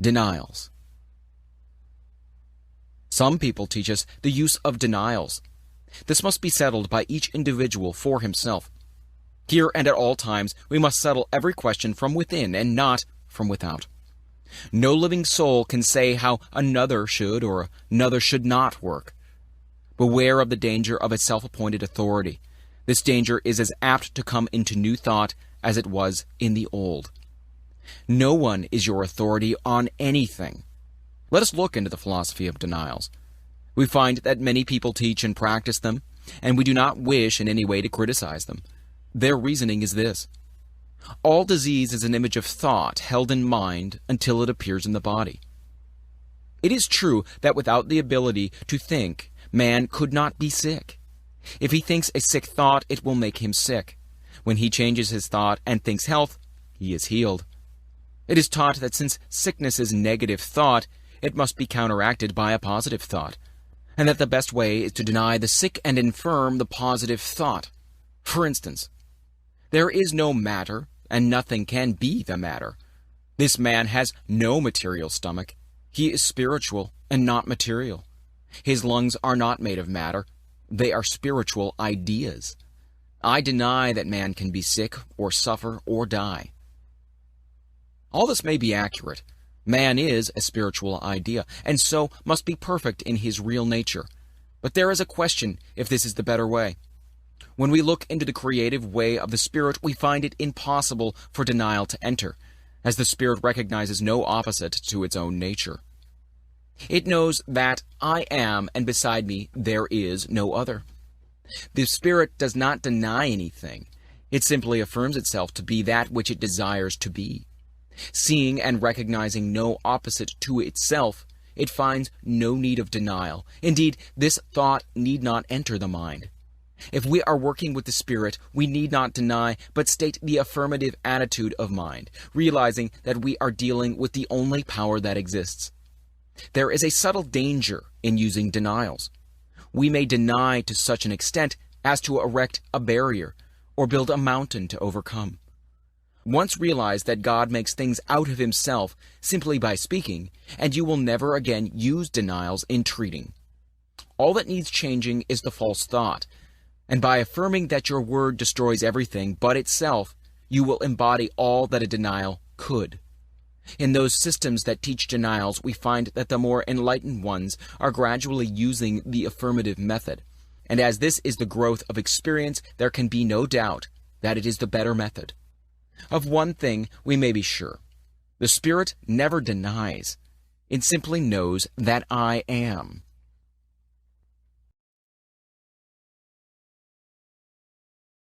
Denials. Some people teach us the use of denials. This must be settled by each individual for himself. Here and at all times, we must settle every question from within and not from without. No living soul can say how another should or another should not work. Beware of the danger of a self-appointed authority. This danger is as apt to come into new thought as it was in the old. No one is your authority on anything. Let us look into the philosophy of denials. We find that many people teach and practice them, and we do not wish in any way to criticize them. Their reasoning is this: all disease is an image of thought held in mind until it appears in the body. It is true that without the ability to think, man could not be sick. If he thinks a sick thought, it will make him sick. When he changes his thought and thinks health, he is healed. It is taught that since sickness is negative thought, it must be counteracted by a positive thought, and that the best way is to deny the sick and infirm the positive thought. For instance, there is no matter, and nothing can be the matter. This man has no material stomach. He is spiritual and not material. His lungs are not made of matter. They are spiritual ideas. I deny that man can be sick or suffer or die. All this may be accurate. Man is a spiritual idea, and so must be perfect in his real nature. But there is a question if this is the better way. When we look into the creative way of the Spirit, we find it impossible for denial to enter, as the Spirit recognizes no opposite to its own nature. It knows that I am, and beside me there is no other. The Spirit does not deny anything. It simply affirms itself to be that which it desires to be. Seeing and recognizing no opposite to itself, it finds no need of denial. Indeed, this thought need not enter the mind. If we are working with the Spirit, we need not deny, but state the affirmative attitude of mind, realizing that we are dealing with the only power that exists. There is a subtle danger in using denials. We may deny to such an extent as to erect a barrier or build a mountain to overcome. Once realize that God makes things out of himself simply by speaking, and you will never again use denials in treating. All that needs changing is the false thought, and by affirming that your word destroys everything but itself, you will embody all that a denial could. In those systems that teach denials, we find that the more enlightened ones are gradually using the affirmative method, and as this is the growth of experience, there can be no doubt that it is the better method. Of one thing we may be sure: the Spirit never denies. It simply knows that I am.